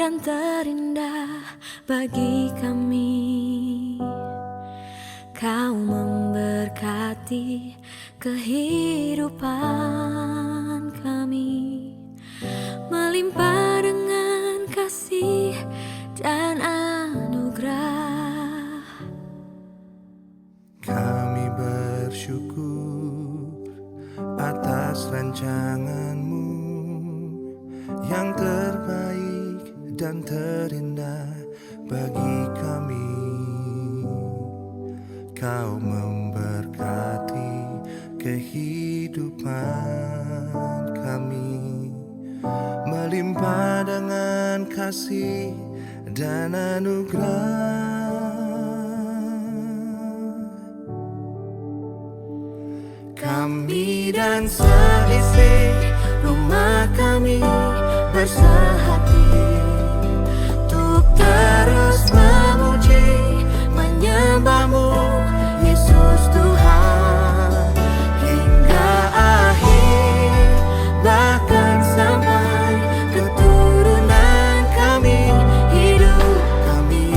dan terindah bagi kami. Kau memberkati kehidupan kami, melimpah dengan kasih dan anugerah. Kami bersyukur atas rancangan-Mu yang terbaik dan terindah bagi kami. Kau memberkati kehidupan kami, melimpah dengan kasih dan anugerah. Kami dan seisi rumah kami bersehati untuk terus memuji, menyembah-Mu, Yesus Tuhan, hingga akhir, bahkan sampai keturunan kami. Hidup kami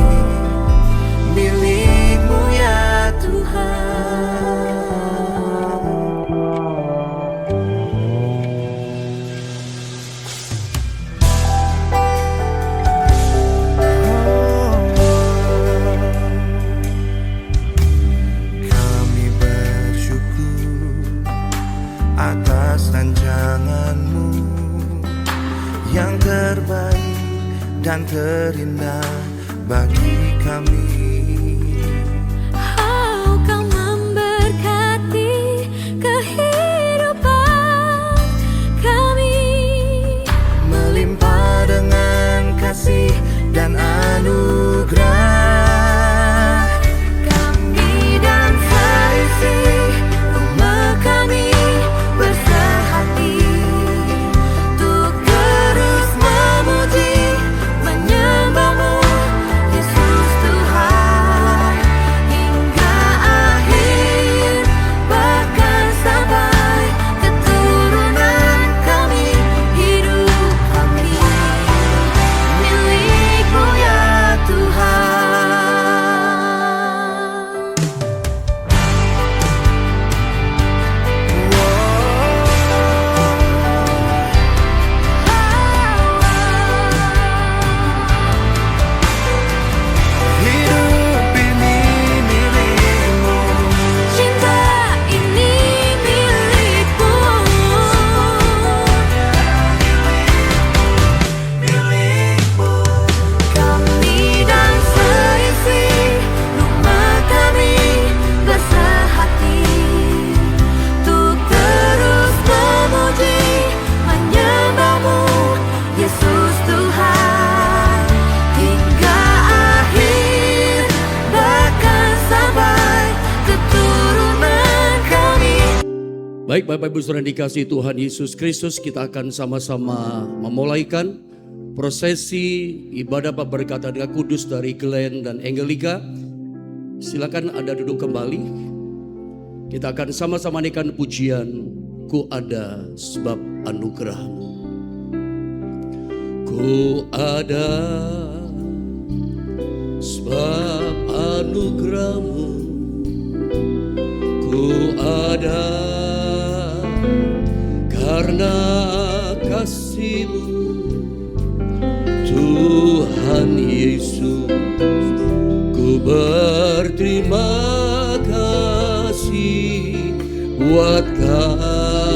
milik-Mu ya Tuhan. Atas rancangan-Mu yang terbaik dan terindah bagi kami. Oh, Kau memberkati kehidupan kami, melimpah dengan kasih dan anugerah. Kami dan seisi rumah kami bersehati untuk terus memuji, menyembah-Mu, Yesus Tuhan, hingga akhir, bahkan sampai keturunan kami. Hidup kami milik-Mu ya Tuhan. Hidup ini milik-Mu, Cinta ini milik-Mu. milik-Mu. Kami dan seisi rumah kami bersehati untuk terus memuji, menyembah-Mu, Yesus Tuhan, hingga akhir, bahkan sampai keturunan kami. Baik Bapak Ibu Saudara dikasihi Tuhan Yesus Kristus, kita akan sama-sama memulaikan prosesi ibadah pemberkatan kudus dari Glenn dan Angelika. Silakan Anda duduk kembali. Kita akan sama-sama naikkan pujian Ku ada sebab anugerah-Mu. Ku ada sebab anugerah-Mu. Ku ada karena kasih-Mu, Tuhan Yesus. Ku berterima kasih buat kasih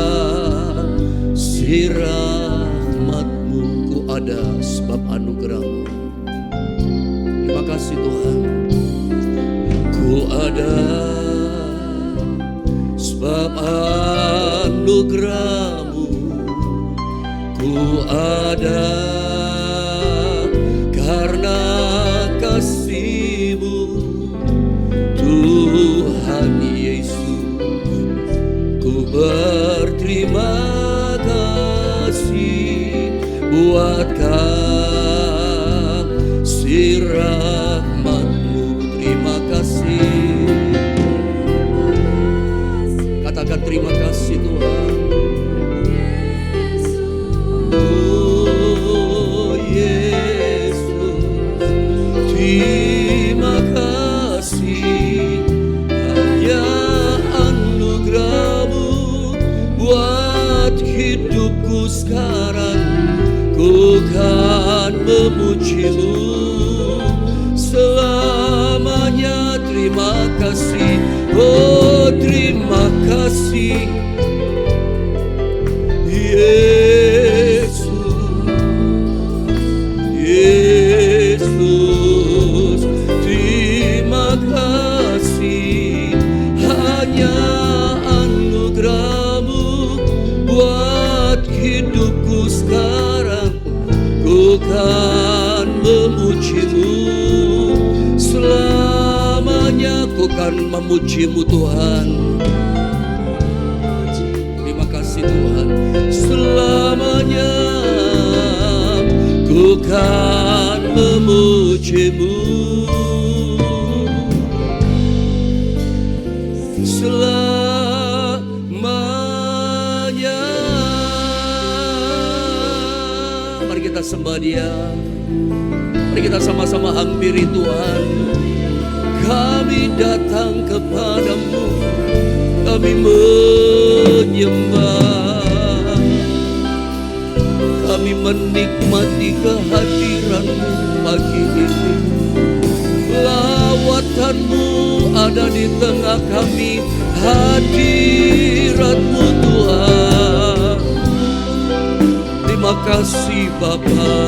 rahmat-Mu. Ku ada sebab anugerah-Mu. Terima kasih Tuhan. Ku ada sebab anugerah-Mu. Ku ada karena kasih-Mu, Tuhan Yesus. Ku berterima kasih buat kasih rahmat-Mu. Terima kasih. Katakan terima kasih Tuhan. Oh Yesus. memujimu selamanya. Terima kasih, oh terima kasih Yesus, Yesus. Terima kasih, hanya anugerah-Mu buat hidupku sekarang. Ku kan memujimu selamanya, ku kan memujimu Tuhan. Terima kasih Tuhan, selamanya ku kan memujimu selamanya. Mari kita sembah Dia, mari kita sama-sama hampiri Tuhan. Kami datang kepadamu, kami menyembah, kami menikmati kehadiran-Mu pagi ini. Lawatan-Mu ada di tengah kami, hadirat-Mu Tuhan. Terima kasih Bapa,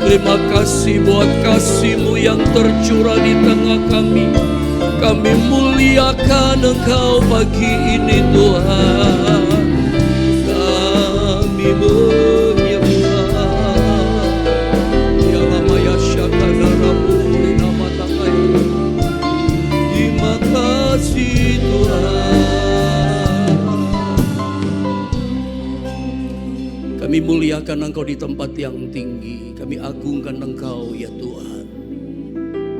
terima kasih buat kasih-Mu yang tercurah di tengah kami. Kami muliakan Engkau pagi ini Tuhan. Kami menyembah Ya lama ya syakana rabbuna nama takaya. Terima kasih Tuhan. Kami muliakan Engkau di tempat yang tinggi. Kami agungkan Engkau ya Tuhan.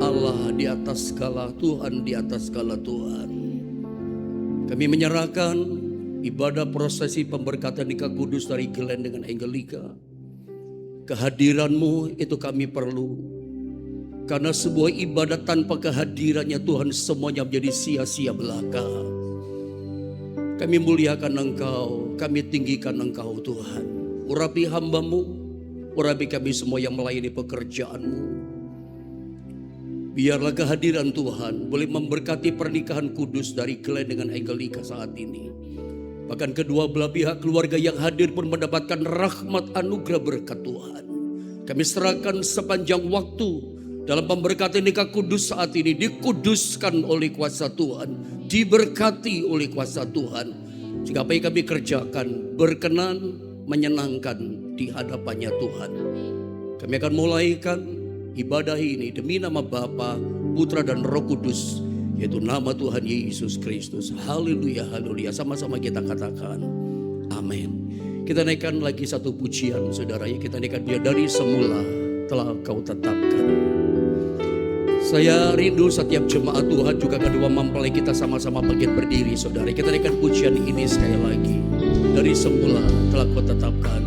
Allah di atas segala, Tuhan di atas segala Tuhan. Kami menyerahkan ibadah prosesi pemberkatan nikah kudus dari Glenn dengan Angelika. Kehadiran-Mu itu kami perlu. Karena sebuah ibadah tanpa kehadirannya Tuhan semuanya menjadi sia-sia belaka. Kami muliakan Engkau, kami tinggikan Engkau Tuhan. Urapi hamba-Mu, urapi kami semua yang melayani pekerjaan-Mu. Biarlah kehadiran Tuhan boleh memberkati pernikahan kudus dari Glenn dengan Angelika saat ini. Bahkan kedua belah pihak keluarga yang hadir pun mendapatkan rahmat anugerah berkat Tuhan. Kami serahkan sepanjang waktu dalam pemberkatan nikah kudus saat ini, dikuduskan oleh kuasa Tuhan, diberkati oleh kuasa Tuhan. Sehingga apa yang kami kerjakan berkenan, menyenangkan di hadapannya Tuhan. Kami akan mulaikan ibadah ini demi nama Bapa, Putra dan Roh Kudus, yaitu nama Tuhan Yesus Kristus. Haleluya, haleluya. Sama-sama kita katakan amin. Kita naikkan lagi satu pujian saudara ya. Kita naikkan dia dari semula telah Kau tetapkan. Saya rindu setiap jemaat Tuhan juga kedua mempelai kita sama-sama bangkit berdiri saudara. Kita naikkan pujian ini sekali lagi. Dari semula telah Kau tetapkan.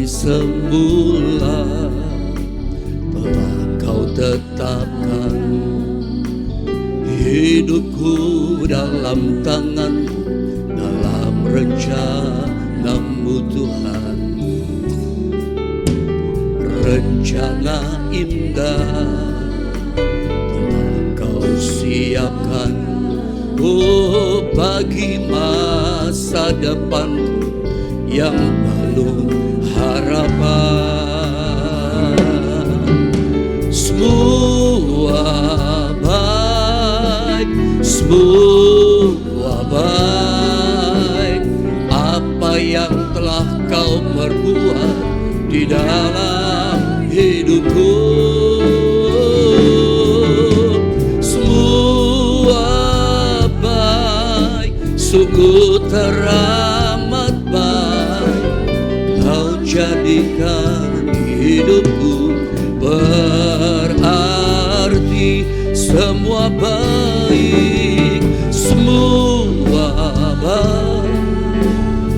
Semula telah Kau tetapkan hidupku dalam tangan-Mu, dalam rencana-Mu Tuhan. Rencana indah telah Kau siapkan, oh bagi masa depan yang penuh harapan. Semua baik, semua baik. Apa yang telah Kau perbuat di dalam hidupku, semua baik, sungguh teramat baik. Kau jadikan hidupku berarti, semua baik, semua baik,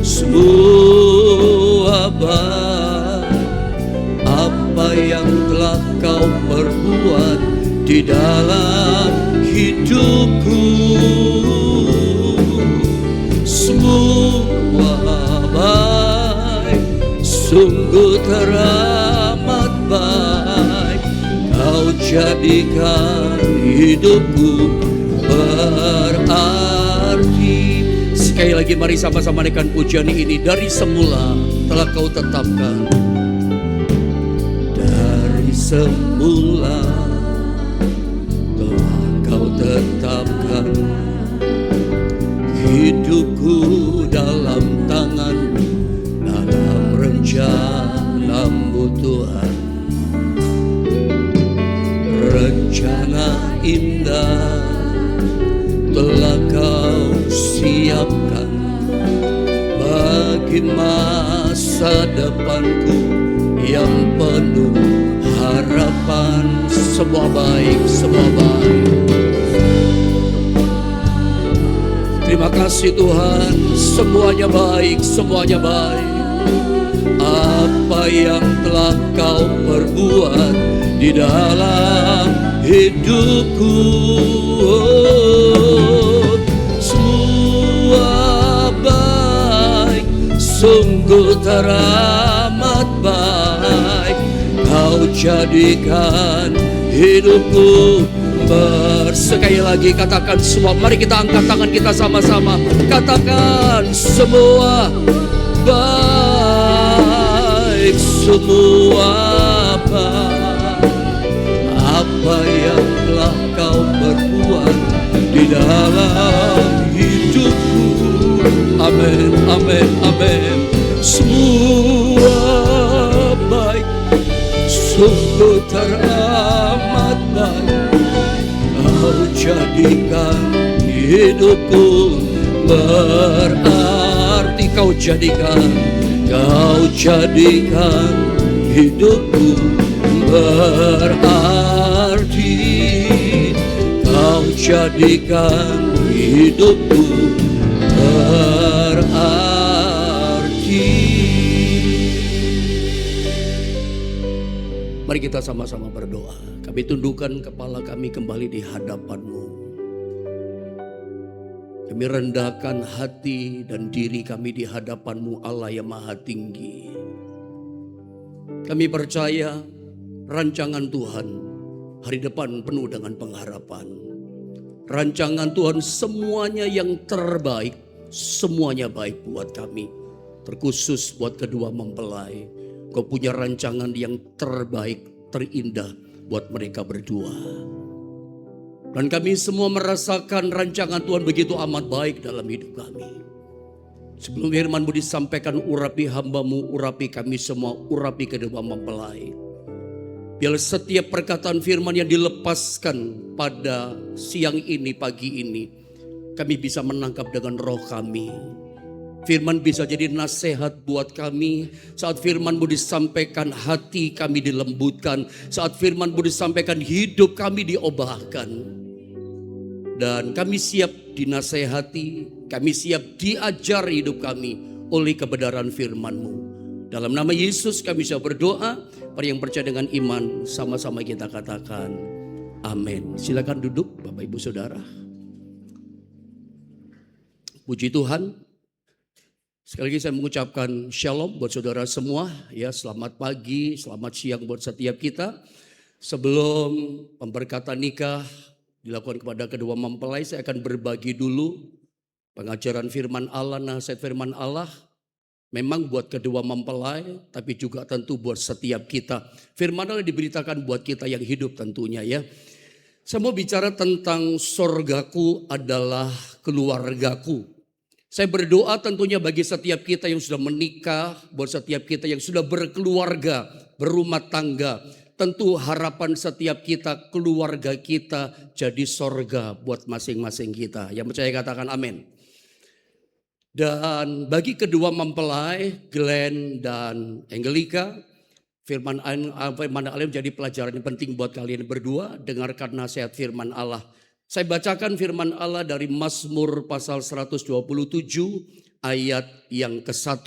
semua baik. Apa yang telah Kau perbuat di dalam hidupku, sungguh teramat baik. Kau jadikan hidupku berarti. Sekali lagi mari sama-sama naikkan pujian ini. Dari semula telah kau tetapkan. Dari semula telah kau tetapkan. Hidupku dalam tangan-Mu, dalam rencana-Mu Tuhan. Rencana indah telah kau siapkan bagi masa depanku yang penuh harapan. Semua baik, semua baik. Terima kasih Tuhan, semuanya baik, semuanya baik. Apa yang telah kau perbuat di dalam hidupku, semua baik, sungguh teramat baik. Kau jadikan hidupku sekali lagi katakan semua. Mari kita angkat tangan kita sama-sama. Katakan semua baik, semua baik. Apa yang telah kau perbuat di dalam hidupku. Amin, amin, amin. Semua baik, sungguh teramat baik. Kau jadikan hidupku berarti. Kau jadikan hidupku berarti. Kau jadikan hidupku berarti. Mari kita sama-sama berdoa. Kami tundukkan kepala kami kembali di hadapan-Mu. Kami rendahkan hati dan diri kami di hadapan-Mu, Allah yang Maha Tinggi. Kami percaya rancangan Tuhan hari depan penuh dengan pengharapan. Rancangan Tuhan semuanya yang terbaik, semuanya baik buat kami. Terkhusus buat kedua mempelai. Kau punya rancangan yang terbaik, terindah buat mereka berdua. Dan kami semua merasakan rancangan Tuhan begitu amat baik dalam hidup kami. Sebelum firman-Mu disampaikan, urapi hamba-Mu, urapi kami semua, urapi kedua mempelai. Biar setiap perkataan firman yang dilepaskan pada siang ini, pagi ini, kami bisa menangkap dengan roh kami. Firman bisa jadi nasihat buat kami. Saat firman-Mu disampaikan, hati kami dilembutkan. Saat firman-Mu disampaikan, hidup kami diubahkan. Dan kami siap dinasehati, kami siap diajar hidup kami oleh kebenaran firman-Mu. Dalam nama Yesus kami bisa berdoa. Mari yang percaya dengan iman, sama-sama kita katakan amin. Silakan duduk Bapak Ibu Saudara. Puji Tuhan. Sekali lagi saya mengucapkan shalom buat saudara semua. Ya, selamat pagi, selamat siang buat setiap kita. Sebelum pemberkatan nikah dilakukan kepada kedua mempelai, saya akan berbagi dulu pengajaran firman Allah, nasihat firman Allah. Memang buat kedua mempelai, tapi juga tentu buat setiap kita. Firman Allah diberitakan buat kita yang hidup tentunya ya. Saya mau bicara tentang sorgaku adalah keluargaku. Saya berdoa tentunya bagi setiap kita yang sudah menikah, buat setiap kita yang sudah berkeluarga, berumah tangga. Tentu harapan setiap kita, keluarga kita jadi sorga buat masing-masing kita. Yang percaya katakan amin. Dan bagi kedua mempelai, Glenn dan Angelika, firman Allah menjadi pelajaran yang penting buat kalian berdua. Dengarkan nasihat firman Allah. Saya bacakan firman Allah dari Mazmur pasal 127 ayat yang ke-1.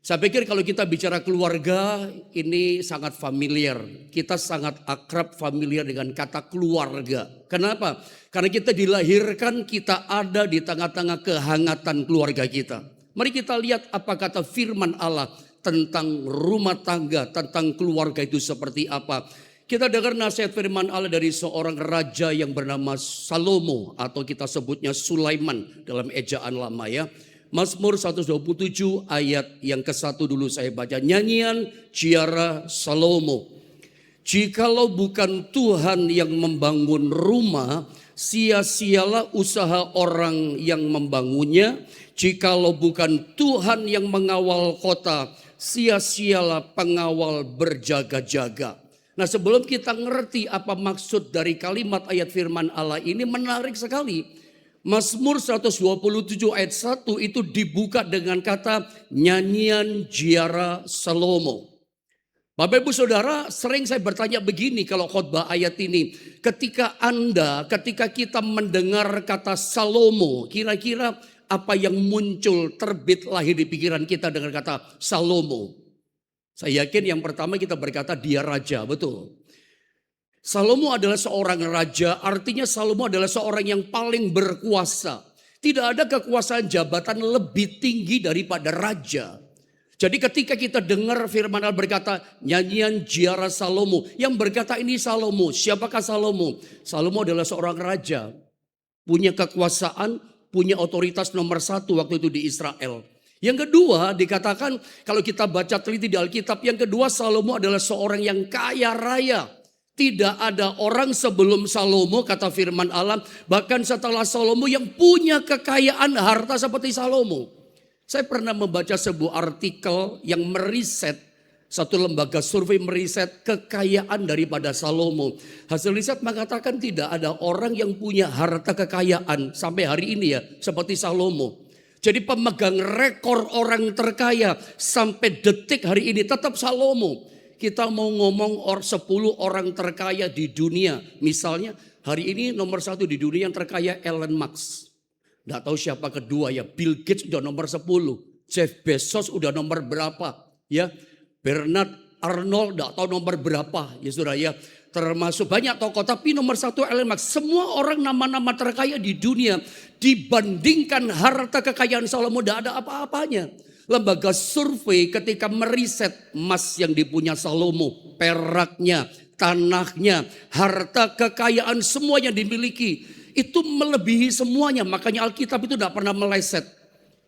Saya pikir kalau kita bicara keluarga ini sangat familiar. Kita sangat akrab familiar dengan kata keluarga. Kenapa? Karena kita dilahirkan, kita ada di tengah-tengah kehangatan keluarga kita. Mari kita lihat apa kata firman Allah tentang rumah tangga, tentang keluarga itu seperti apa. Kita dengar nasihat firman Allah dari seorang raja yang bernama Salomo atau kita sebutnya Sulaiman dalam ejaan lama ya. Mazmur 127 ayat yang ke-1 dulu saya baca. Nyanyian Ciara Salomo. Jikalau bukan Tuhan yang membangun rumah, sia-sialah usaha orang yang membangunnya. Jikalau bukan Tuhan yang mengawal kota, sia-sialah pengawal berjaga-jaga. Nah, sebelum kita ngerti apa maksud dari kalimat ayat firman Allah ini, menarik sekali. Mazmur 127 ayat 1 itu dibuka dengan kata nyanyian Ciara Salomo. Bapak Ibu Saudara, sering saya bertanya begini kalau khotbah ayat ini. Ketika kita mendengar kata Salomo, kira-kira apa yang muncul terbit lahir di pikiran kita dengan kata Salomo? Saya yakin yang pertama kita berkata dia raja, betul. Salomo adalah seorang raja, artinya Salomo adalah seorang yang paling berkuasa. Tidak ada kekuasaan jabatan lebih tinggi daripada raja. Jadi ketika kita dengar firman Allah berkata nyanyian Ciara Salomo. Yang berkata ini Salomo. Siapakah Salomo? Salomo adalah seorang raja. Punya kekuasaan, punya otoritas nomor 1 waktu itu di Israel. Yang kedua dikatakan kalau kita baca teliti di Alkitab. Yang kedua Salomo adalah seorang yang kaya raya. Tidak ada orang sebelum Salomo kata firman Allah. Bahkan setelah Salomo yang punya kekayaan harta seperti Salomo. Saya pernah membaca sebuah artikel yang meriset, satu lembaga survei meriset kekayaan daripada Salomo. Hasil riset mengatakan tidak ada orang yang punya harta kekayaan sampai hari ini ya seperti Salomo. Jadi pemegang rekor orang terkaya sampai detik hari ini tetap Salomo. Kita mau ngomong 10 orang terkaya di dunia. Misalnya hari ini nomor 1 di dunia yang terkaya Elon Musk. Nggak tahu siapa kedua ya, Bill Gates udah nomor 10, Jeff Bezos udah nomor berapa ya, Bernard Arnold nggak tahu nomor berapa ya saudara ya, termasuk banyak tokoh. Tapi nomor 1 Elon Musk. Semua orang nama-nama terkaya di dunia dibandingkan harta kekayaan Salomo nggak ada apa-apanya. Lembaga survei ketika meriset emas yang dipunya Salomo, peraknya, tanahnya, harta kekayaan semuanya dimiliki. Itu melebihi semuanya. Makanya Alkitab itu tidak pernah meleset.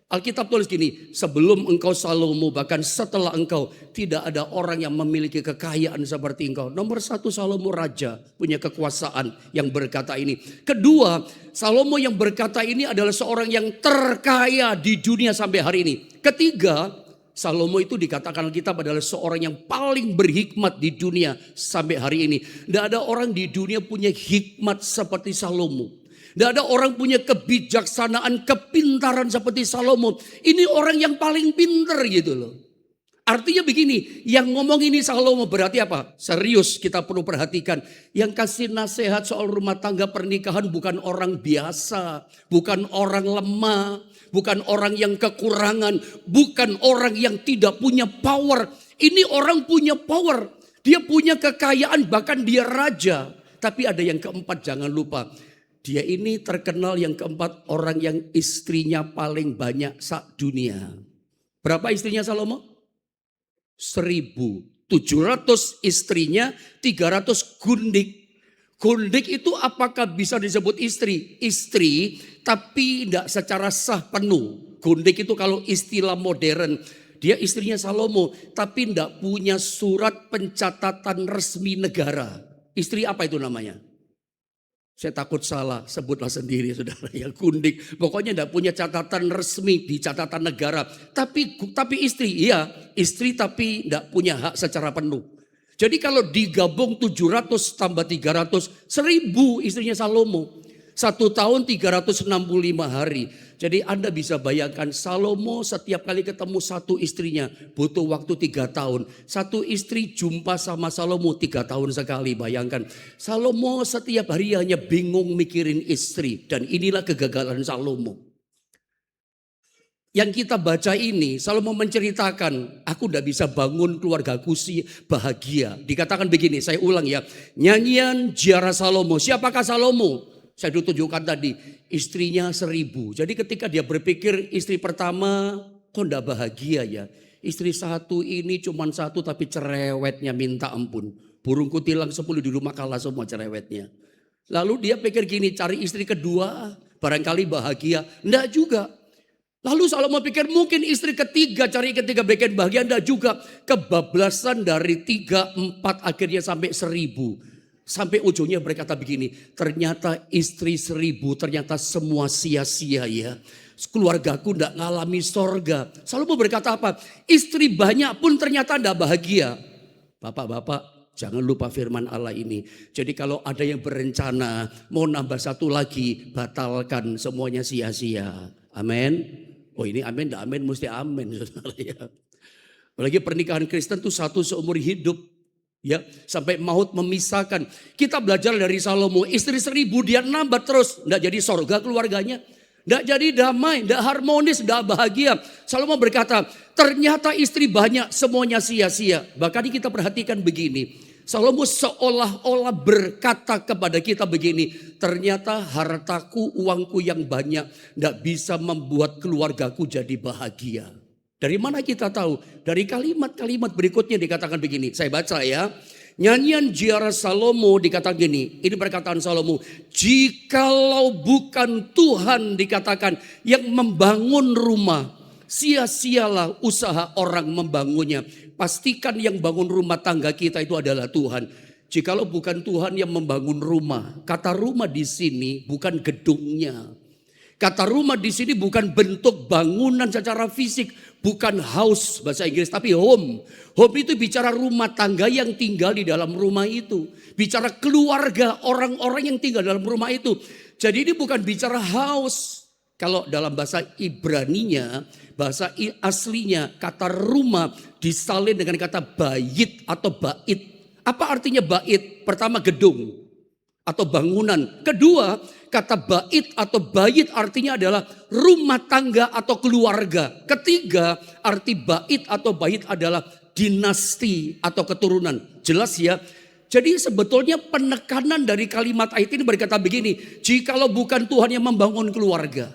Alkitab tulis gini. Sebelum engkau Salomo, bahkan setelah engkau, tidak ada orang yang memiliki kekayaan seperti engkau. Nomor 1 Salomo raja. Punya kekuasaan yang berkata ini. Kedua, Salomo yang berkata ini adalah seorang yang terkaya di dunia sampai hari ini. Ketiga, Salomo itu dikatakan Alkitab adalah seorang yang paling berhikmat di dunia sampai hari ini. Tidak ada orang di dunia punya hikmat seperti Salomo. Tidak ada orang punya kebijaksanaan, kepintaran seperti Salomo. Ini orang yang paling pintar gitu loh. Artinya begini, yang ngomong ini Salomo berarti apa? Serius kita perlu perhatikan. Yang kasih nasihat soal rumah tangga pernikahan bukan orang biasa. Bukan orang lemah. Bukan orang yang kekurangan. Bukan orang yang tidak punya power. Ini orang punya power. Dia punya kekayaan, bahkan dia raja. Tapi ada yang keempat, jangan lupa. Dia ini terkenal yang keempat, orang yang istrinya paling banyak dunia. Berapa istrinya Salomo? 1.700 istrinya, 300 gundik. Gundik itu apakah bisa disebut istri? Istri, tapi tidak secara sah penuh. Gundik itu kalau istilah modern. Dia istrinya Salomo, tapi tidak punya surat pencatatan resmi negara. Istri apa itu namanya? Saya takut salah, sebutlah sendiri saudara ya, gundik. Pokoknya tidak punya catatan resmi di catatan negara. Tapi istri, iya istri tapi tidak punya hak secara penuh. Jadi kalau digabung 700 tambah 300, 1.000 istrinya Salomo. 1 tahun 365 hari. Jadi Anda bisa bayangkan Salomo setiap kali ketemu satu istrinya butuh waktu 3 tahun. Satu istri jumpa sama Salomo 3 tahun sekali, bayangkan. Salomo setiap hari hanya bingung mikirin istri. Dan inilah kegagalan Salomo. Yang kita baca ini, Salomo menceritakan, aku tidak bisa bangun keluargaku bahagia. Dikatakan begini, saya ulang ya. Nyanyian Ciara Salomo. Siapakah Salomo? Saya tunjukkan tadi, istrinya 1.000. Jadi ketika dia berpikir istri pertama, kok tidak bahagia ya. Istri satu ini cuman satu tapi cerewetnya minta ampun. Burung kutilang 10 di rumah kalah semua cerewetnya. Lalu dia pikir gini, cari istri kedua barangkali bahagia. Enggak juga. Lalu Salomo pikir mungkin istri ketiga, cari ketiga bikin bahagia. Enggak juga. Kebablasan dari 3, 4 akhirnya sampai 1000. Sampai ujungnya berkata begini, ternyata istri 1000 ternyata semua sia-sia ya. Keluargaku enggak ngalami sorga. Salomo berkata apa? Istri banyak pun ternyata enggak bahagia. Bapak-bapak, jangan lupa firman Allah ini. Jadi kalau ada yang berencana mau nambah satu lagi, batalkan, semuanya sia-sia. Amin. Oh ini amin, enggak amin, mesti amin. Saudara ya. Apalagi pernikahan Kristen itu satu seumur hidup. Ya, sampai maut memisahkan. Kita belajar dari Salomo, istri 1000 dia nambah terus. Enggak jadi sorga keluarganya. Enggak jadi damai, enggak harmonis, enggak bahagia. Salomo berkata, ternyata istri banyak semuanya sia-sia. Bahkan kita perhatikan begini. Salomo seolah-olah berkata kepada kita begini, ternyata hartaku, uangku yang banyak tidak bisa membuat keluargaku jadi bahagia. Dari mana kita tahu? Dari kalimat-kalimat berikutnya dikatakan begini, saya baca ya. Nyanyian Ziarah Salomo dikatakan gini, ini perkataan Salomo, jikalau bukan Tuhan dikatakan yang membangun rumah, sia-sialah usaha orang membangunnya. Pastikan yang bangun rumah tangga kita itu adalah Tuhan. Jikalau bukan Tuhan yang membangun rumah. Kata rumah di sini bukan gedungnya. Kata rumah di sini bukan bentuk bangunan secara fisik. Bukan house bahasa Inggris tapi home. Home itu bicara rumah tangga yang tinggal di dalam rumah itu. Bicara keluarga orang-orang yang tinggal dalam rumah itu. Jadi ini bukan bicara house. Kalau dalam bahasa Ibraninya, bahasa aslinya kata rumah disalin dengan kata bait atau bait. Apa artinya bait? Pertama gedung atau bangunan. Kedua kata bait atau bait artinya adalah rumah tangga atau keluarga. Ketiga arti bait atau bait adalah dinasti atau keturunan. Jelas ya. Jadi sebetulnya penekanan dari kalimat ayat ini berkata begini. Jikalau bukan Tuhan yang membangun keluarga.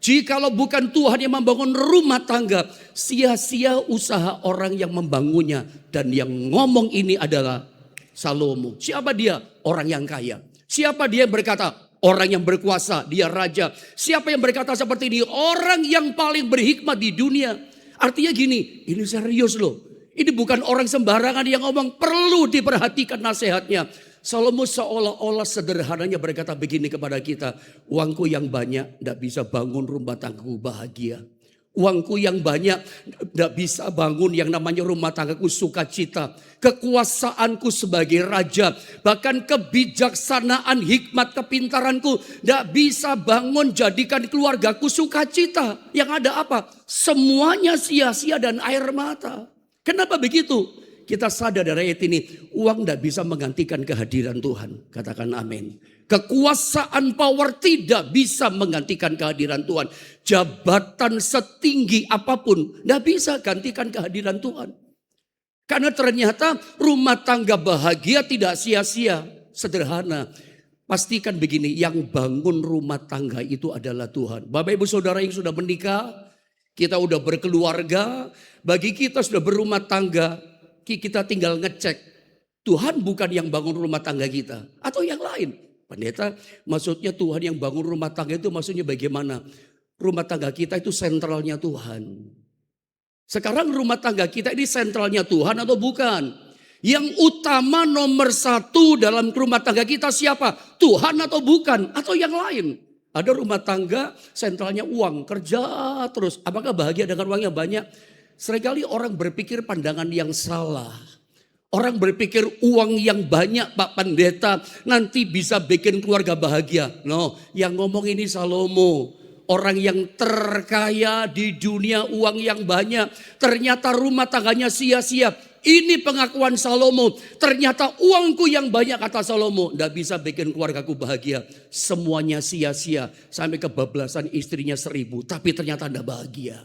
Jikalau bukan Tuhan yang membangun rumah tangga, sia-sia usaha orang yang membangunnya. Dan yang ngomong ini adalah Salomo. Siapa dia? Orang yang kaya. Siapa dia yang berkata? Orang yang berkuasa, dia raja. Siapa yang berkata seperti ini? Orang yang paling berhikmat di dunia. Artinya gini, ini serius loh. Ini bukan orang sembarangan yang ngomong, perlu diperhatikan nasihatnya. Salomo seolah-olah sederhananya berkata begini kepada kita. Uangku yang banyak tidak bisa bangun rumah tanggaku bahagia. Uangku yang banyak tidak bisa bangun yang namanya rumah tanggaku sukacita. Kekuasaanku sebagai raja. Bahkan kebijaksanaan, hikmat, kepintaranku tidak bisa bangun jadikan keluargaku sukacita. Yang ada apa? Semuanya sia-sia dan air mata. Kenapa begitu? Kita sadar dari ayat ini, uang tidak bisa menggantikan kehadiran Tuhan. Katakan amin. Kekuasaan power tidak bisa menggantikan kehadiran Tuhan. Jabatan setinggi apapun tidak bisa gantikan kehadiran Tuhan. Karena ternyata rumah tangga bahagia tidak sia-sia. Sederhana. Pastikan begini, yang bangun rumah tangga itu adalah Tuhan. Bapak ibu saudara yang sudah menikah, kita sudah berkeluarga, bagi kita sudah berumah tangga, kita tinggal ngecek. Tuhan bukan yang bangun rumah tangga kita. Atau yang lain. Pendeta, maksudnya Tuhan yang bangun rumah tangga itu maksudnya bagaimana? Rumah tangga kita itu sentralnya Tuhan. Sekarang rumah tangga kita ini sentralnya Tuhan atau bukan? Yang utama nomor 1 dalam rumah tangga kita siapa? Tuhan atau bukan? Atau yang lain? Ada rumah tangga sentralnya uang. Kerja terus. Apakah bahagia dengan uang yang banyak? Seringkali orang berpikir pandangan yang salah. Orang berpikir uang yang banyak Pak Pendeta nanti bisa bikin keluarga bahagia. No, yang ngomong ini Salomo. Orang yang terkaya di dunia uang yang banyak. Ternyata rumah tangganya sia-sia. Ini pengakuan Salomo. Ternyata uangku yang banyak kata Salomo. Tidak bisa bikin keluargaku bahagia. Semuanya sia-sia. Sampai kebablasan istrinya 1000. Tapi ternyata tidak bahagia.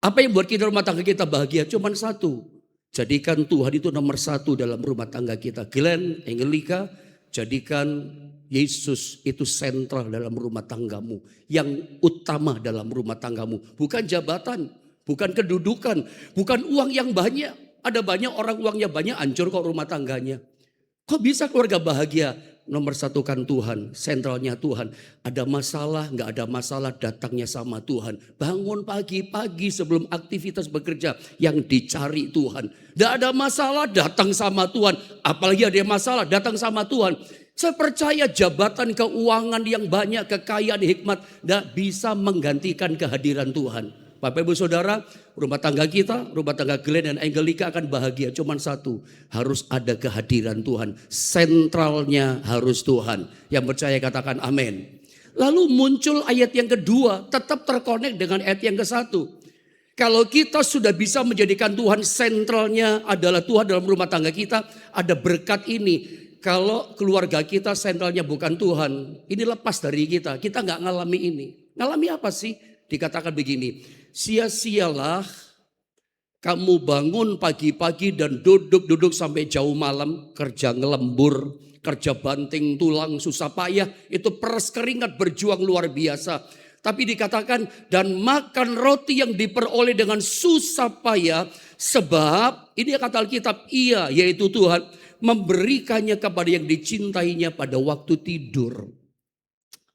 Apa yang buat kita rumah tangga kita bahagia? Cuman satu. Jadikan Tuhan itu nomor 1 dalam rumah tangga kita. Glenn, Angelika, jadikan Yesus itu sentral dalam rumah tanggamu. Yang utama dalam rumah tanggamu. Bukan jabatan, bukan kedudukan, bukan uang yang banyak. Ada banyak orang uangnya banyak, hancur kok rumah tangganya. Kok bisa keluarga bahagia? Nomor satu kan Tuhan, sentralnya Tuhan. Ada masalah, nggak ada masalah, datangnya sama Tuhan. Bangun pagi-pagi sebelum aktivitas bekerja, yang dicari Tuhan. Nggak ada masalah, datang sama Tuhan. Apalagi ada masalah, datang sama Tuhan. Saya percaya jabatan keuangan yang banyak, kekayaan, hikmat, nggak bisa menggantikan kehadiran Tuhan. Bapak Ibu Saudara, rumah tangga kita, rumah tangga Glenn dan Angelika akan bahagia. Cuman satu, harus ada kehadiran Tuhan. Sentralnya harus Tuhan. Yang percaya katakan amin. Lalu muncul ayat yang kedua, tetap terkonek dengan ayat yang ke-1. Kalau kita sudah bisa menjadikan Tuhan sentralnya adalah Tuhan dalam rumah tangga kita, ada berkat ini. Kalau keluarga kita sentralnya bukan Tuhan, ini lepas dari kita. Kita nggak ngalami ini. Ngalami apa sih? Dikatakan begini, sia-sialah kamu bangun pagi-pagi dan duduk-duduk sampai jauh malam, kerja ngelembur, kerja banting tulang, susah payah, itu peres keringat berjuang luar biasa. Tapi dikatakan dan makan roti yang diperoleh dengan susah payah, sebab ini kata Alkitab, ia yaitu Tuhan memberikannya kepada yang dicintainya pada waktu tidur.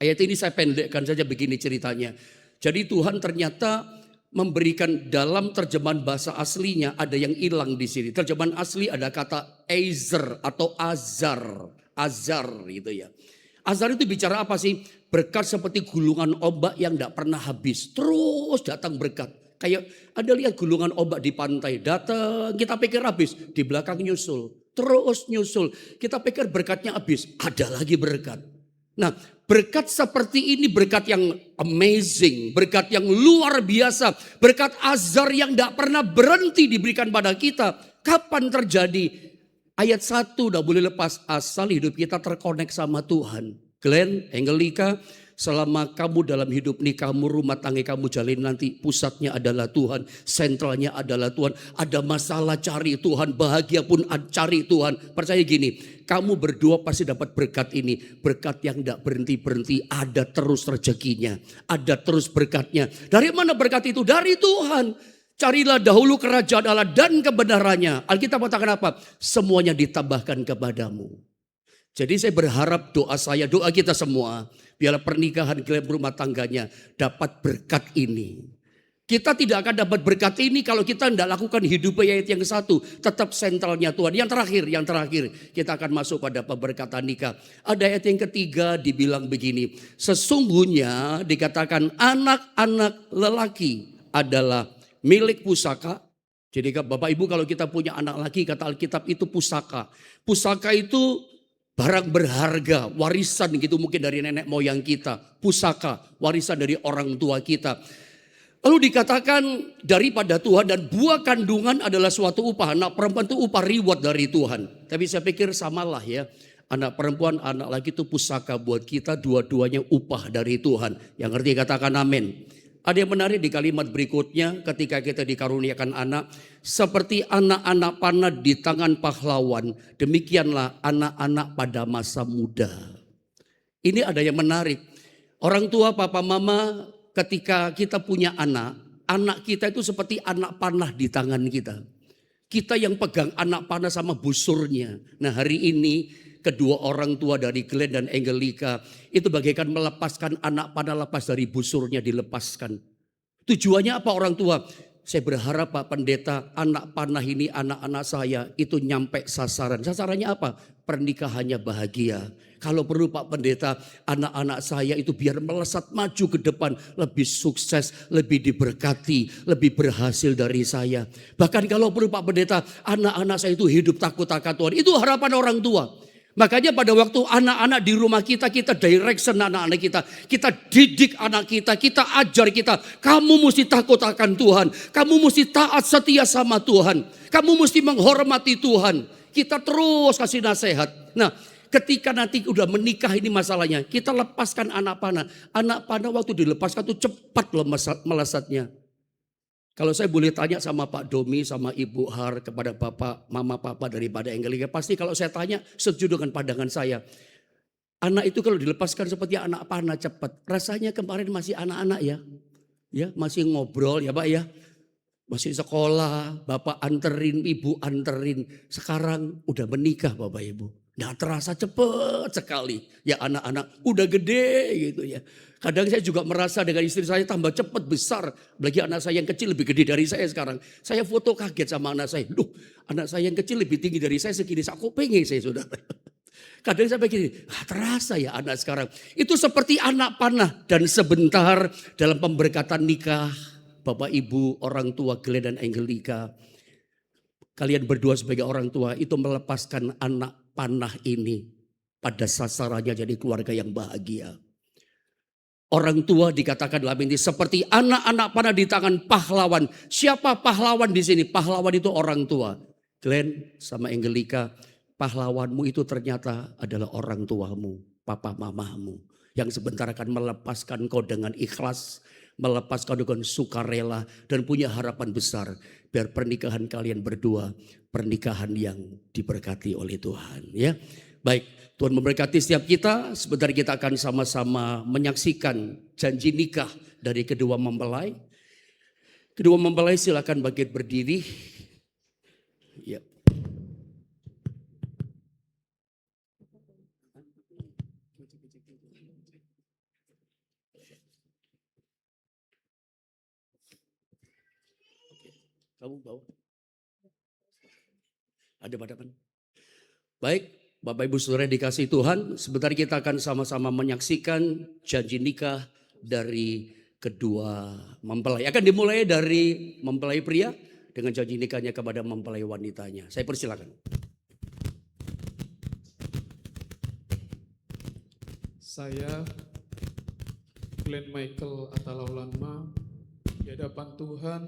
Ayat ini saya pendekkan saja begini ceritanya. Jadi Tuhan ternyata memberikan dalam terjemahan bahasa aslinya ada yang hilang di sini. Terjemahan asli ada kata Ezer atau Azar. Azar gitu ya. Azar itu bicara apa sih? Berkat seperti gulungan ombak yang tidak pernah habis. Terus datang berkat. Kayak ada lihat gulungan ombak di pantai. Datang kita pikir habis. Di belakang nyusul. Terus nyusul. Kita pikir berkatnya habis. Ada lagi berkat. Nah, berkat seperti ini berkat yang amazing, berkat yang luar biasa, berkat azar yang tidak pernah berhenti diberikan pada kita. Kapan terjadi? Ayat 1 tidak boleh lepas, asal hidup kita terkonek sama Tuhan. Glenn, Angelika, selama kamu dalam hidup nikahmu, rumah tangga kamu jalin nanti, pusatnya adalah Tuhan, sentralnya adalah Tuhan. Ada masalah cari Tuhan, bahagia pun cari Tuhan. Percaya gini, kamu berdua pasti dapat berkat ini. Berkat yang tidak berhenti-berhenti, ada terus rezekinya, ada terus berkatnya. Dari mana berkat itu? Dari Tuhan. Carilah dahulu kerajaan Allah dan kebenarannya. Alkitab katakan apa? Semuanya ditambahkan kepadamu. Jadi saya berharap doa saya, doa kita semua, biarlah pernikahan Glenn rumah tangganya dapat berkat ini. Kita tidak akan dapat berkat ini kalau kita tidak lakukan hidup ayat yang ke-1. Tetap sentralnya Tuhan. Yang terakhir kita akan masuk pada pemberkatan nikah. Ada ayat yang ketiga dibilang begini. Sesungguhnya dikatakan anak-anak lelaki adalah milik pusaka. Jadi Bapak Ibu kalau kita punya anak laki kata Alkitab itu pusaka. Pusaka itu barang berharga, warisan gitu mungkin dari nenek moyang kita. Pusaka, warisan dari orang tua kita. Lalu dikatakan daripada Tuhan dan buah kandungan adalah suatu upah. Anak perempuan itu upah reward dari Tuhan. Tapi saya pikir samalah ya. Anak perempuan, anak laki itu pusaka buat kita, dua-duanya upah dari Tuhan. Yang ngerti katakan amin. Ada yang menarik di kalimat berikutnya ketika kita dikaruniakan anak. Seperti anak-anak panah di tangan pahlawan. Demikianlah anak-anak pada masa muda. Ini ada yang menarik. Orang tua, papa, mama ketika kita punya anak. Anak kita itu seperti anak panah di tangan kita. Kita yang pegang anak panah sama busurnya. Nah hari ini kedua orang tua dari Glenn dan Angelika itu bagaikan melepaskan anak panah lepas dari busurnya dilepaskan. Tujuannya apa orang tua? Saya berharap Pak Pendeta anak panah ini anak-anak saya itu nyampe sasaran. Sasarannya apa? Pernikahannya bahagia. Kalau perlu Pak Pendeta anak-anak saya itu biar melesat maju ke depan. Lebih sukses, lebih diberkati, lebih berhasil dari saya. Bahkan kalau perlu Pak Pendeta anak-anak saya itu hidup takut akan Tuhan. Itu harapan orang tua. Makanya pada waktu anak-anak di rumah kita direction anak-anak kita. Kita didik anak kita ajar kita. Kamu mesti takut akan Tuhan. Kamu mesti taat setia sama Tuhan. Kamu mesti menghormati Tuhan. Kita terus kasih nasihat. Nah ketika nanti udah menikah ini masalahnya. Kita lepaskan anak panah. Anak panah waktu dilepaskan tuh cepat loh melesatnya. Kalau saya boleh tanya sama Pak Domi, sama Ibu Har, kepada Bapak, Mama, Papa daripada Angelika. Pasti kalau saya tanya setuju dengan pandangan saya. Anak itu kalau dilepaskan seperti anak panah cepat. Rasanya kemarin masih anak-anak ya. Ya masih ngobrol ya Pak ya. Masih sekolah, bapak anterin, ibu anterin. Sekarang udah menikah bapak ibu. Nggak terasa cepet sekali. Ya anak-anak udah gede gitu ya. Kadang saya juga merasa dengan istri saya tambah cepet besar. Apalagi anak saya yang kecil lebih gede dari saya sekarang. Saya foto kaget sama anak saya. Loh, anak saya yang kecil lebih tinggi dari saya segini. Aku pengen saya saudara. Kadang saya begini, terasa ya anak sekarang. Itu seperti anak panah dan sebentar dalam pemberkatan nikah. Bapak Ibu, orang tua Glenn dan Angelika. Kalian berdua sebagai orang tua itu melepaskan anak panah ini pada sasarannya jadi keluarga yang bahagia. Orang tua dikatakan dalam ini seperti anak-anak panah di tangan pahlawan. Siapa pahlawan di sini? Pahlawan itu orang tua. Glenn sama Angelika, pahlawanmu itu ternyata adalah orang tuamu, papa mamamu. Yang sebentar akan melepaskan kau dengan ikhlas, melepaskan dengan sukarela dan punya harapan besar. Biar pernikahan kalian berdua, pernikahan yang diberkati oleh Tuhan. Ya, baik. Tuhan memberkati setiap kita. Sebentar kita akan sama-sama menyaksikan janji nikah dari kedua mempelai. Kedua mempelai silakan bangkit berdiri. Ya. Kamu bawa? Ada pada depan. Baik, Bapak Ibu Saudara dikasih Tuhan, sebentar kita akan sama-sama menyaksikan janji nikah dari kedua mempelai. Akan dimulai dari mempelai pria dengan janji nikahnya kepada mempelai wanitanya. Saya persilakan. Saya, Glenn Michael Atalaulanma, di hadapan Tuhan,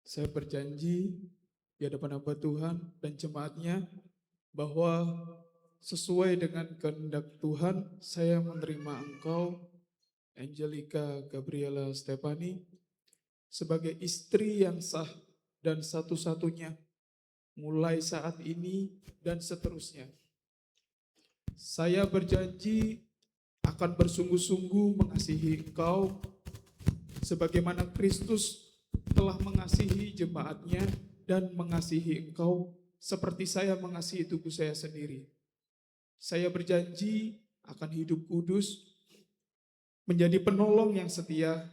saya berjanji di hadapan hamba Tuhan dan jemaatnya bahwa sesuai dengan kehendak Tuhan, saya menerima engkau, Angelika Gabriela Stefani, sebagai istri yang sah dan satu-satunya mulai saat ini dan seterusnya. Saya berjanji akan bersungguh-sungguh mengasihi engkau sebagaimana Kristus telah mengasihi jemaatnya dan mengasihi engkau seperti saya mengasihi tubuh saya sendiri. Saya berjanji akan hidup kudus, menjadi penolong yang setia,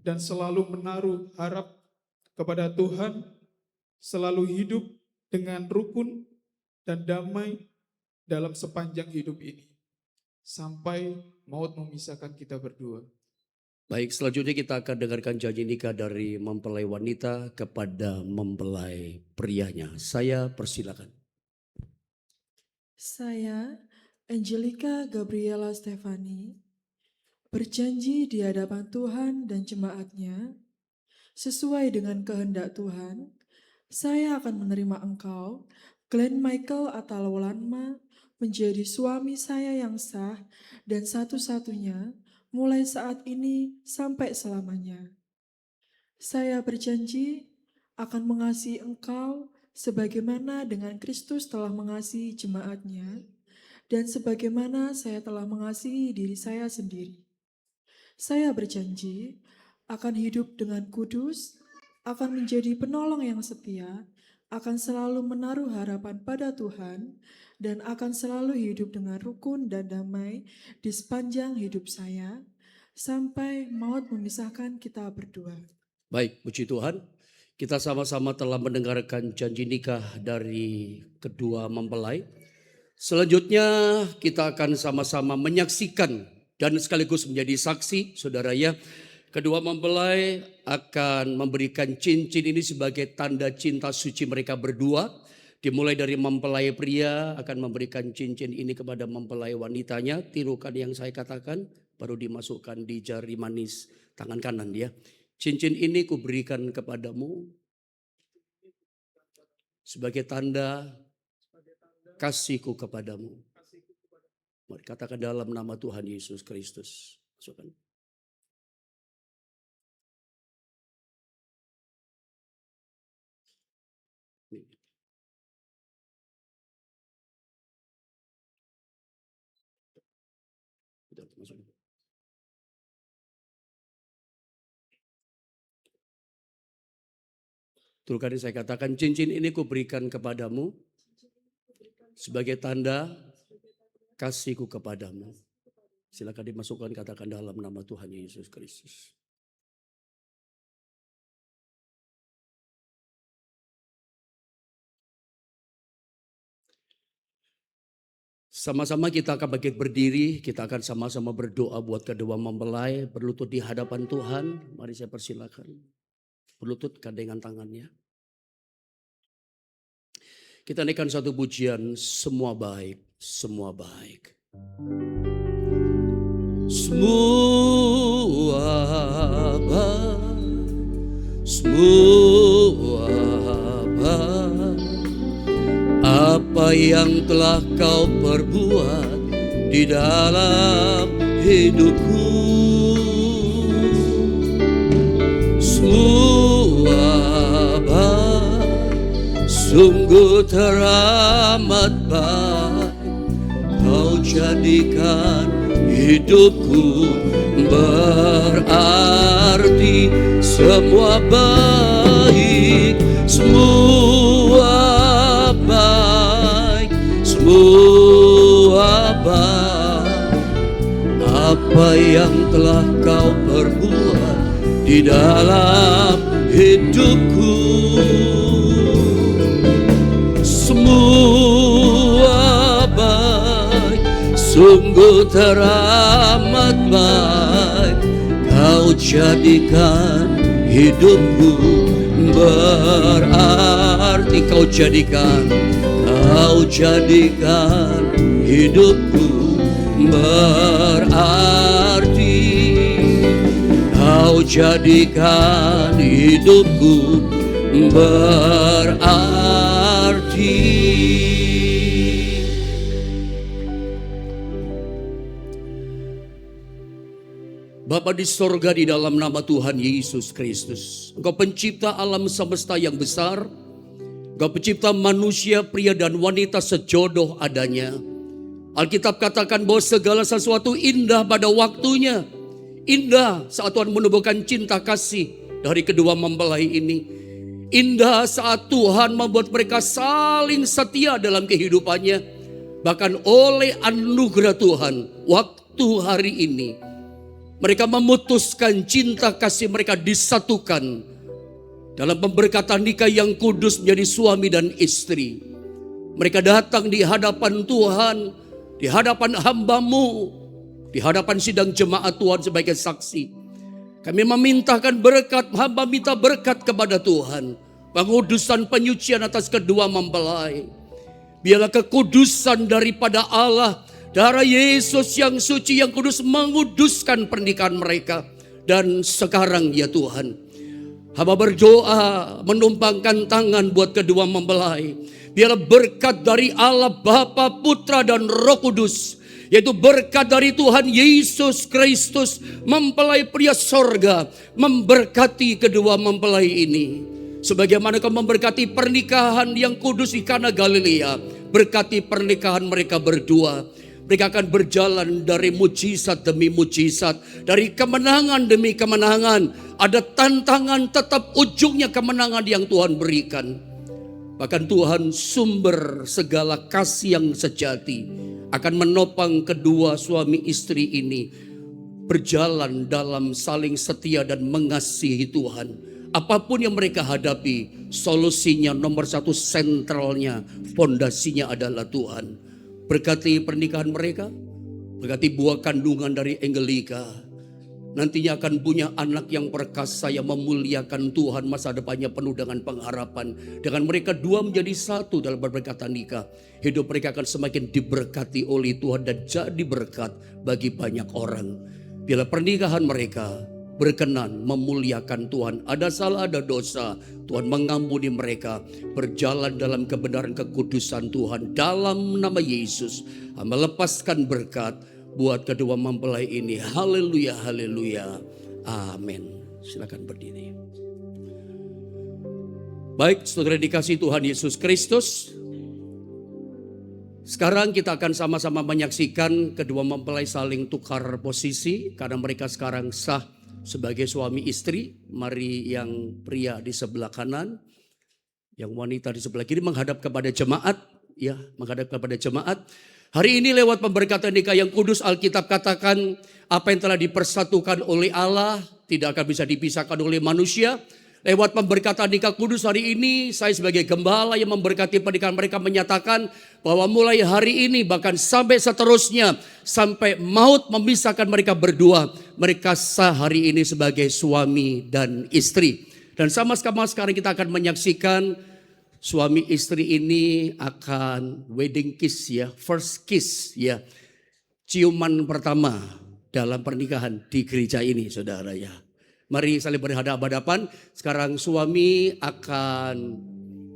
dan selalu menaruh harap kepada Tuhan, selalu hidup dengan rukun dan damai dalam sepanjang hidup ini, sampai maut memisahkan kita berdua. Baik, selanjutnya kita akan dengarkan janji nikah dari mempelai wanita kepada mempelai prianya. Saya persilakan. Saya, Angelika Gabriela Stefani, berjanji di hadapan Tuhan dan jemaatnya, sesuai dengan kehendak Tuhan, saya akan menerima engkau, Glenn Michael Atalaulanma, menjadi suami saya yang sah dan satu-satunya mulai saat ini sampai selamanya. Saya berjanji akan mengasihi engkau sebagaimana dengan Kristus telah mengasihi jemaatnya dan sebagaimana saya telah mengasihi diri saya sendiri. Saya berjanji akan hidup dengan kudus, akan menjadi penolong yang setia, akan selalu menaruh harapan pada Tuhan, dan akan selalu hidup dengan rukun dan damai di sepanjang hidup saya, sampai maut memisahkan kita berdua. Baik, puji Tuhan. Kita sama-sama telah mendengarkan janji nikah dari kedua mempelai. Selanjutnya kita akan sama-sama menyaksikan dan sekaligus menjadi saksi, saudara ya. Kedua mempelai akan memberikan cincin ini sebagai tanda cinta suci mereka berdua. Dimulai dari mempelai pria akan memberikan cincin ini kepada mempelai wanitanya. Tirukan yang saya katakan, baru dimasukkan di jari manis tangan kanan ya. Cincin ini kuberikan kepadamu sebagai tanda kasihku kepadamu. Mari katakan dalam nama Tuhan Yesus Kristus. Masukkan. Masukin. Betul kan saya katakan, cincin ini kuberikan kepadamu sebagai tanda kasihku kepadamu. Silakan dimasukkan, katakan dalam nama Tuhan Yesus Kristus. Sama-sama kita akan bangkit berdiri, kita akan sama-sama berdoa buat kedua mempelai, berlutut di hadapan Tuhan. Mari saya persilakan. Berlututkan dengan tangannya. Kita naikkan satu pujian, semua baik, semua baik. Semua baik, semua baik. Apa yang telah kau perbuat di dalam hidupku, semua baik, sungguh teramat baik. Kau jadikan hidupku berarti, semua baik, semua baik, semua baik. Apa yang telah kau perbuat di dalam hidupku, semua baik, sungguh teramat baik. Kau jadikan hidupku berarti, kau jadikan hidupku berarti, kau jadikan hidupku berarti. Bapa di sorga, di dalam nama Tuhan Yesus Kristus, Engkau pencipta alam semesta yang besar, Engkau pencipta manusia, pria dan wanita sejodoh adanya. Alkitab katakan bahwa segala sesuatu indah pada waktunya. Indah saat Tuhan menubuhkan cinta kasih dari kedua mempelai ini. Indah saat Tuhan membuat mereka saling setia dalam kehidupannya. Bahkan oleh anugerah Tuhan, waktu hari ini mereka memutuskan cinta kasih mereka disatukan dalam pemberkatan nikah yang kudus menjadi suami dan istri. Mereka datang di hadapan Tuhan, di hadapan hamba-Mu, di hadapan sidang jemaat Tuhan sebagai saksi. Kami memintakan berkat, hamba minta berkat kepada Tuhan. Pengudusan penyucian atas kedua mempelai. Biarlah kekudusan daripada Allah, darah Yesus yang suci, yang kudus menguduskan pernikahan mereka. Dan sekarang ya Tuhan, hamba berdoa menumpangkan tangan buat kedua mempelai. Biarlah berkat dari Allah Bapa, Putra dan Roh Kudus, yaitu berkat dari Tuhan Yesus Kristus, mempelai pria sorga, memberkati kedua mempelai ini. Sebagaimana Kau memberkati pernikahan yang kudus di Kana Galilea, berkati pernikahan mereka berdua. Mereka akan berjalan dari mujizat demi mujizat, dari kemenangan demi kemenangan. Ada tantangan, tetap ujungnya kemenangan yang Tuhan berikan. Bahkan Tuhan sumber segala kasih yang sejati akan menopang kedua suami istri ini berjalan dalam saling setia dan mengasihi Tuhan. Apapun yang mereka hadapi, solusinya nomor satu, sentralnya, fondasinya adalah Tuhan. Berkati pernikahan mereka, berkati buah kandungan dari Angelika. Nantinya akan punya anak yang perkasa, yang memuliakan Tuhan, masa depannya penuh dengan pengharapan. Dengan mereka dua menjadi satu dalam berberkatan nikah, hidup mereka akan semakin diberkati oleh Tuhan dan jadi berkat bagi banyak orang. Bila pernikahan mereka berkenan memuliakan Tuhan, ada salah ada dosa, Tuhan mengampuni mereka, berjalan dalam kebenaran kekudusan Tuhan. Dalam nama Yesus, melepaskan berkat buat kedua mempelai ini. Haleluya, haleluya, amin. Silakan berdiri. Baik, saudara dikasih Tuhan Yesus Kristus, sekarang kita akan sama-sama menyaksikan kedua mempelai saling tukar posisi, karena mereka sekarang sah sebagai suami istri. Mari yang pria di sebelah kanan, Yang wanita di sebelah kiri menghadap kepada jemaat, ya, menghadap kepada jemaat. Hari ini lewat pemberkatan nikah yang kudus, Alkitab katakan apa yang telah dipersatukan oleh Allah tidak akan bisa dipisahkan oleh manusia. Lewat pemberkatan nikah kudus hari ini, saya sebagai gembala yang memberkati pernikahan mereka menyatakan bahwa mulai hari ini bahkan sampai seterusnya, sampai maut memisahkan mereka berdua, mereka sah hari ini sebagai suami dan istri. Dan sama-sama sekarang kita akan menyaksikan suami istri ini akan wedding kiss, ya, first kiss, ya, ciuman pertama dalam pernikahan di gereja ini, saudara, ya. Mari saling berhadapan-hadapan. Sekarang suami akan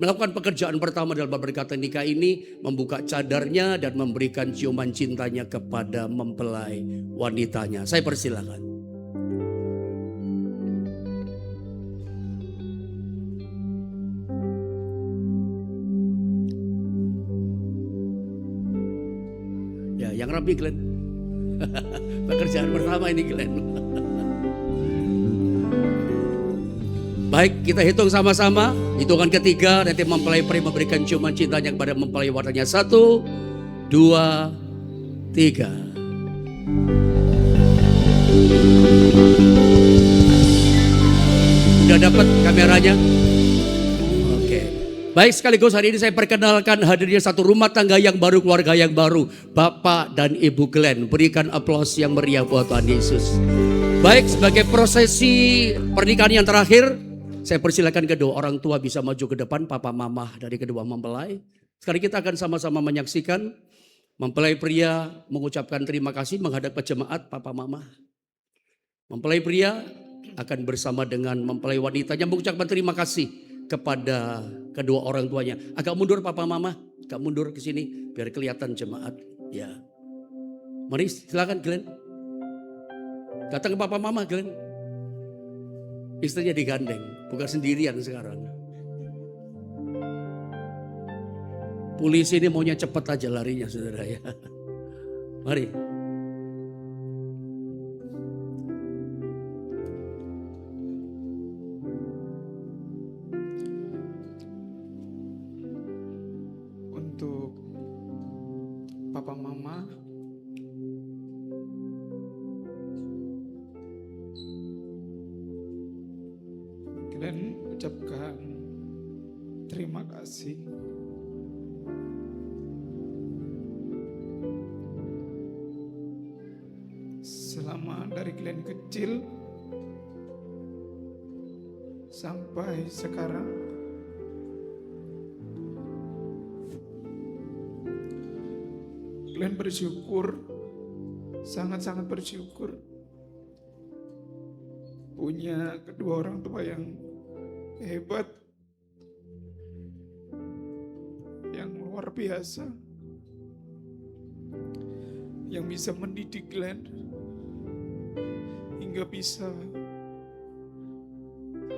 melakukan pekerjaan pertama dalam pemberkatan nikah ini, membuka cadarnya dan memberikan ciuman cintanya kepada mempelai wanitanya. Saya persilakan. Ya, yang rapi Glenn. Pekerjaan pertama ini Glenn. Baik, kita hitung sama-sama. Hitungan ketiga, nanti mempelai pria memberikan ciuman cintanya kepada mempelai wanitanya. 1, 2, 3. Udah dapat kameranya? Oke. Baik, sekaligus hari ini saya perkenalkan hadirnya satu rumah tangga yang baru, keluarga yang baru. Bapak dan Ibu Glenn. Berikan aplaus yang meriah buat Tuhan Yesus. Baik, sebagai prosesi pernikahan yang terakhir, saya persilakan kedua orang tua bisa maju ke depan, papa mama dari kedua mempelai. Sekarang kita akan sama-sama menyaksikan mempelai pria mengucapkan terima kasih menghadap ke jemaat, papa mama. Mempelai pria akan bersama dengan mempelai wanitanya mengucapkan terima kasih kepada kedua orang tuanya. Agak mundur papa mama, agak mundur ke sini biar kelihatan jemaat. Ya, mari silakan Glenn. Datang ke papa mama Glenn. Istrinya digandeng, bukan sendirian sekarang. Polisi ini maunya cepat aja larinya, saudara, ya. Mari. Untuk papa mama, Glenn ucapkan terima kasih selama dari Glenn kecil sampai sekarang. Glenn bersyukur, sangat-sangat bersyukur punya kedua orang tua yang hebat, yang luar biasa, yang bisa mendidik Glenn hingga bisa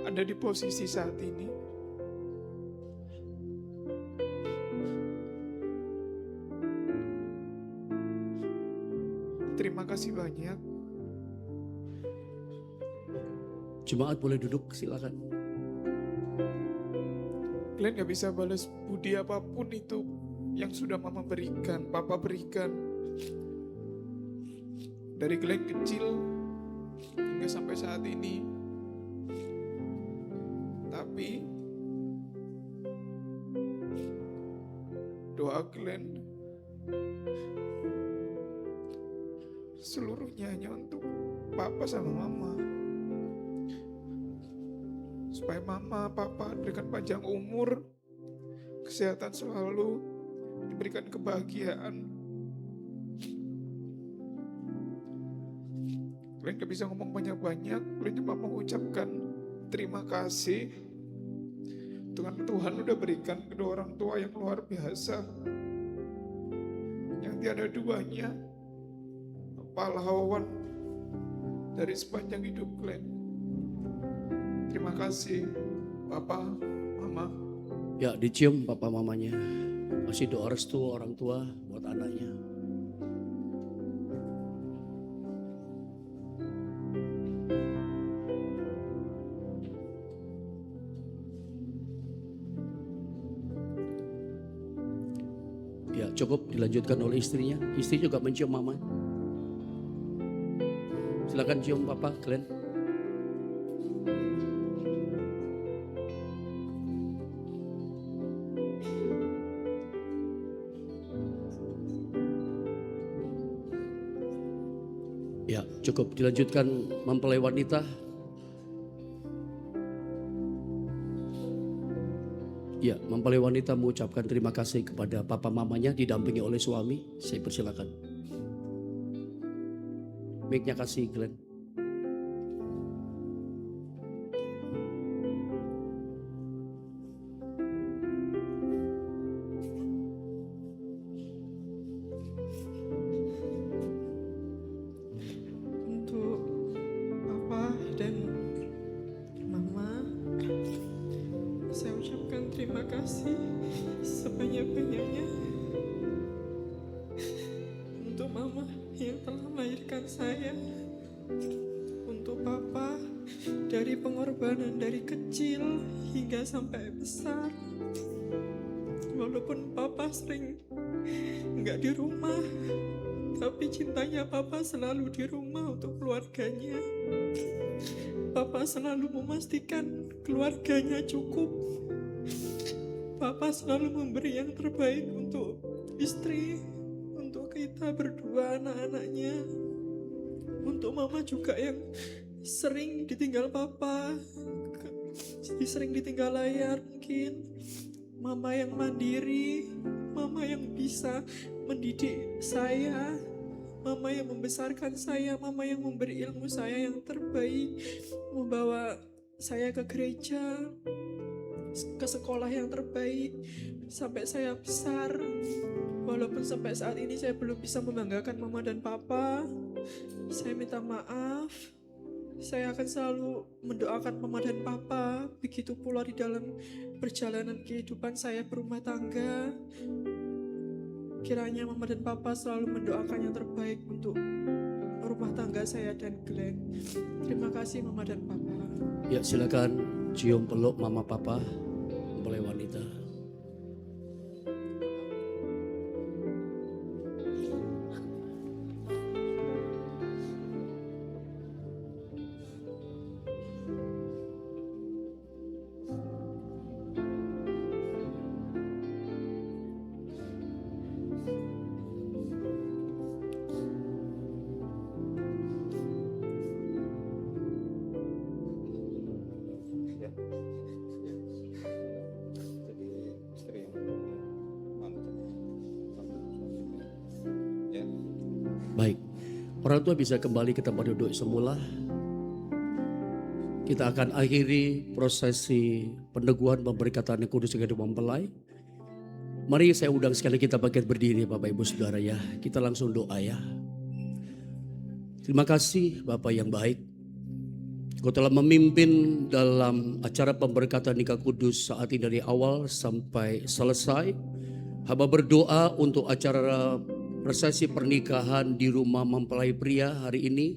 ada di posisi saat ini. Terima kasih banyak. Jemaat boleh duduk, silakan. Glenn gak bisa balas budi apapun itu yang sudah mama berikan, papa berikan. Dari Glenn kecil hingga sampai saat ini. Tapi doa Glenn seluruhnya hanya untuk papa sama mama. Supaya mama, papa diberikan panjang umur, kesehatan selalu, diberikan kebahagiaan. Glenn gak bisa ngomong banyak-banyak, Glenn cuma mengucapkan terima kasih. Tuhan udah berikan kedua orang tua yang luar biasa, yang tiada duanya, pahlawan dari sepanjang hidup Glenn. Terima kasih Papa, Mama. Ya, dicium papa mamanya. Masih doa restu orang tua buat anaknya. cukup dilanjutkan oleh istrinya. Istri juga mencium mama. Silakan cium Papa Glenn. Ya, cukup dilanjutkan mempelai wanita. Ya, mempelai wanita mengucapkan terima kasih kepada papa mamanya didampingi oleh suami. Saya persilakan. Mic-nya kasih Glenn. Untuk Papa dan Mama, saya ucapkan terima kasih sebanyak-banyaknya untuk Mama yang telah melahirkan saya, untuk Papa dari pengorbanan dari kecil hingga sampai besar. Walaupun Papa sering nggak di rumah, tapi cintanya Papa selalu di rumah untuk keluarganya. Papa selalu memastikan keluarganya cukup. Papa selalu memberi yang terbaik untuk istri, untuk kita berdua anak-anaknya. Untuk Mama juga yang sering ditinggal Papa, sering ditinggal layar mungkin. Mama yang mandiri, Mama yang bisa mendidik saya, Mama yang membesarkan saya, Mama yang memberi ilmu saya yang terbaik, membawa saya ke gereja, ke sekolah yang terbaik, sampai saya besar. Walaupun sampai saat ini saya belum bisa membanggakan Mama dan Papa, saya minta maaf. Saya akan selalu mendoakan Mama dan Papa, begitu pula di dalam perjalanan kehidupan saya berumah tangga. Kiranya Mama dan Papa selalu mendoakan yang terbaik untuk rumah tangga saya dan Glenn. Terima kasih Mama dan Papa. Ya, silakan cium peluk Mama Papa mempelai wanita. Baik, orang tua bisa kembali ke tempat duduk semula. Kita akan akhiri prosesi peneguhan pemberkatan yang kudus kepada mempelai. Mari saya undang sekali kita bangkit berdiri Bapak Ibu Saudara ya. Kita langsung doa ya. Terima kasih Bapak yang baik. Kau telah memimpin dalam acara pemberkatan nikah kudus saat ini dari awal sampai selesai. Hamba berdoa untuk acara prosesi pernikahan di rumah mempelai pria hari ini.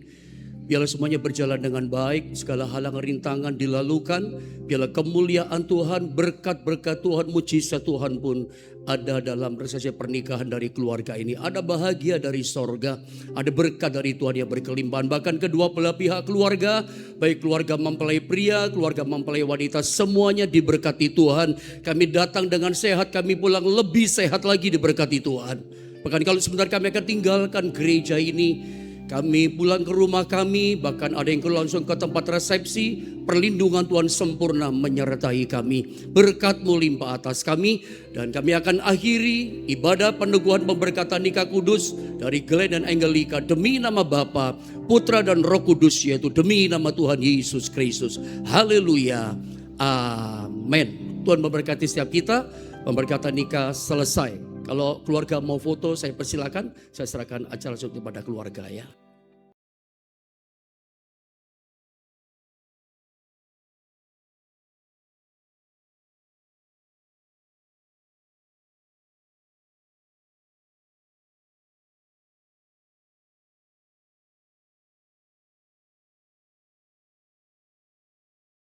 Biarlah semuanya berjalan dengan baik, segala halangan rintangan dilalukan. Biarlah kemuliaan Tuhan, berkat-berkat Tuhan, mujizat Tuhan pun ada dalam prosesi pernikahan dari keluarga ini. Ada bahagia dari sorga, ada berkat dari Tuhan yang berkelimpahan. Bahkan kedua belah pihak keluarga, baik keluarga mempelai pria, keluarga mempelai wanita, semuanya diberkati Tuhan. Kami datang dengan sehat, kami pulang lebih sehat lagi diberkati Tuhan. Bahkan kalau sebentar kami akan tinggalkan gereja ini, kami pulang ke rumah kami, bahkan ada yang langsung ke tempat resepsi, perlindungan Tuhan sempurna menyertai kami. Berkat-Mu limpah atas kami, dan kami akan akhiri ibadah peneguhan pemberkatan nikah kudus dari Glenn dan Angelika demi nama Bapa, Putra dan Roh Kudus, yaitu demi nama Tuhan Yesus Kristus. Haleluya. Amin. Tuhan memberkati setiap kita. Pemberkatan nikah selesai. Kalau keluarga mau foto, saya persilakan. Saya serahkan acara kepada keluarga ya.